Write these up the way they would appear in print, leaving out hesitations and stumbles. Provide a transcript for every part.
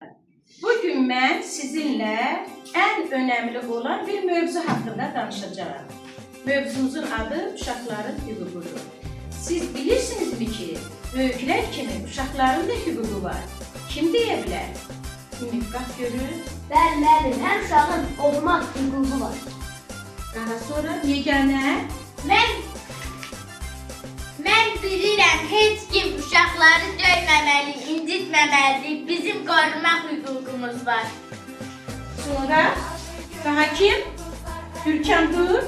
Bugün mən sizinlə ən önəmli olan bir mövzu haqqında danışacağım. Mövzumuzun adı uşaqların hüququdur. Siz bilirsinizmi ki, böyüklər kimi uşaqların da hüququ var? Kim deyə bilər? Ümid bax görür. Bəli, hər uşağın olmaq hüququ var. Daha sonra yeganə. Mən bilirəm, heç kim uşaqları döyməməli, incitməməli, bizim qorumaq hüququmuz var. Sonra daha kim? Türkan dur.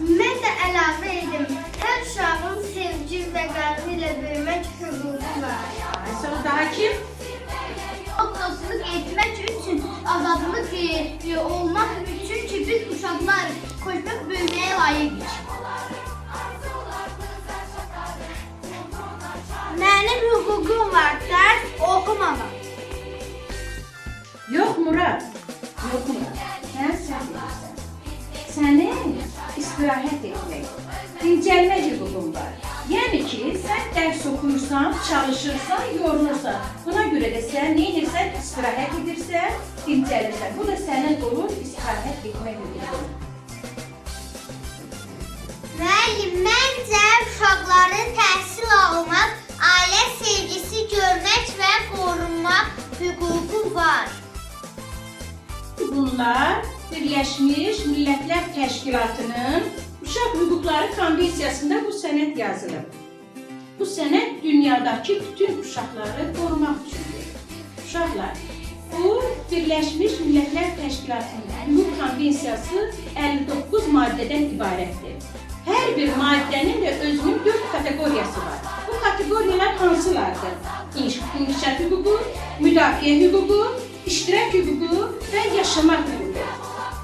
Mən də əlavə edim, hər uşağın sevgi və qəlbi ilə böyümək hüququ var. Sonra daha kim? Dostluq etmək üçün, azadlıq olmaq üçün ki, biz uşaqlar xoşbəxt böyüməyə layiqik. Mənim hüququm var, dərs oxumamaq. Yox Murad. Yox Murad. Sən bilirsən. Sənin istirahət etmək, dincəlmək hüququn var. Yəni ki, sən dərs oxuyursan, çalışırsan, yorulursan. Buna görə də sən nə edirsən? İstirahət edirsən, dincəlirsən. Bu da sənin olur istirahət etmək hüququn. Müəllim, məncə uşaqların təhsil almaq, ailə sevgisi görmək və qorunmaq hüququ var. Bunlar Birləşmiş Millətlər Təşkilatının Uşaq Hüquqları Konvensiyasında bu sənəd yazılıb. Bu sənəd dünyadakı bütün uşaqları qorumaq üçündür. Uşaqlar, bu Birləşmiş Millətlər Təşkilatının Hüquq Konvensiyası 59 maddədən ibarətdir. Hər bir maddənin də özünün 4 kateqoriyası var. Bu kateqoriyalar hansılardır? İnkişaf hüququ, müdafiə hüququ, iştirak hüququ və yaşamaq hüququ.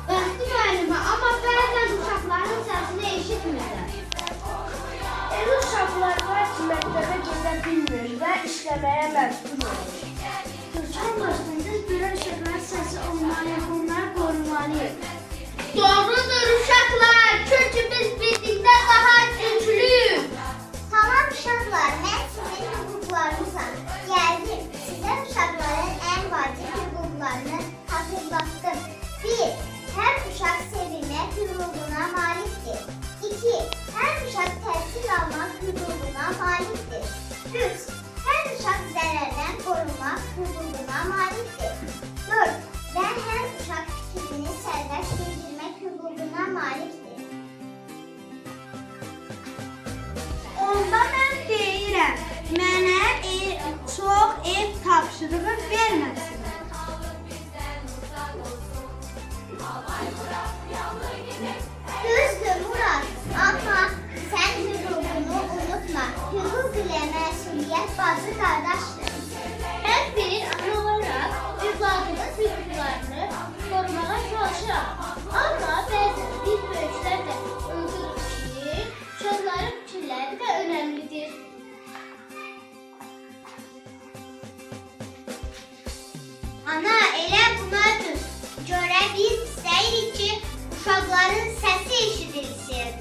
Bəxti müəllimə, amma bəzən uşaqların səsini eşitmirlər. Elə uşaqlar var ki, məktəbə gedə bilmir və işləməyə məcbur olur. Türkan dostunda görən uşaqların səsi olmalı, bunları qorumalıyıq. Doğrudur uşaqlar, çünki biz birlikdə daha güclüyük. Tamam uşaqlar, mən sizin hüquqlarınızam. Gəldim, sizə uşaqların ən vacib hüquqlarını hatırlatdım. 1. Hər uşaq sevilmək hüququna malikdir. 2. Hər uşaq təhsil almaq hüququna malikdir. 3. Hər uşaq zərərdən qorunmaq hüququna malikdir. 4. Və hər uşaq fikrini sərbəst bildirmək hüququna malikdir. Onda mən deyirəm, mənə çox ev tapşırığı verməsin. Düzdür Murad, amma sən hüququnu unutma. Hüquq ilə məsuliyyət bacı qardaşdır. Hər bir ana olaraq övladının hüquqlarını qorumağa çalışıram. Amma bəzən biz böyüklər də unuduruq ki, uşaqların fikirləri də önəmlidir. Ana, elə bunadır. Görə biz istəyirik ki, uşaqların səsi eşidilsin.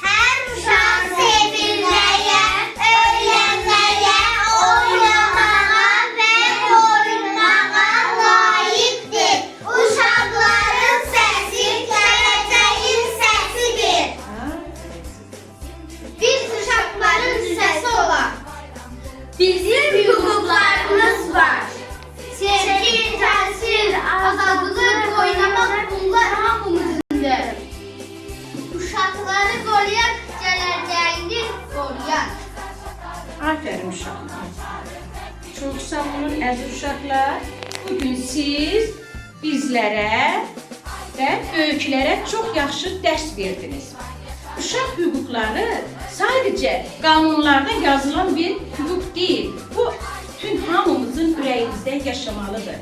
Hər uşaq sevilməyə, öyrənməyə, oynamağa və qorunmağa layiqdir. Uşaqların səsi gələcəyin səsidir. Biz uşaqların səsi olaq. Bizim hüquqlarımız var. Sevgi, təhsil, azadlıq, oynamaq bunlar hamımızındır. Uşaqları qoruyaq, gələcəyini qoruyaq. Aferin uşaqlar. Çox sağ olun əziz uşaqlar. Bugün siz bizlərə və böyüklərə çox yaxşı dərs verdiniz. Uşaq hüquqları sadəcə qanunlarda yazılan bir hüquq deyil. Bu bütün hamımızın ürəyimizdə yaşamalıdır.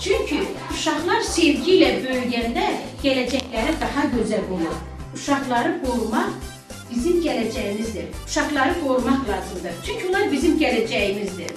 Çünki uşaqlar sevgi ilə böyüyəndə gələcəkləri daha gözəl olur. Uşaqları qorumaq bizim gələcəyimizdir. Uşaqları qorumaq lazımdır. Çünki onlar bizim gələcəyimizdir.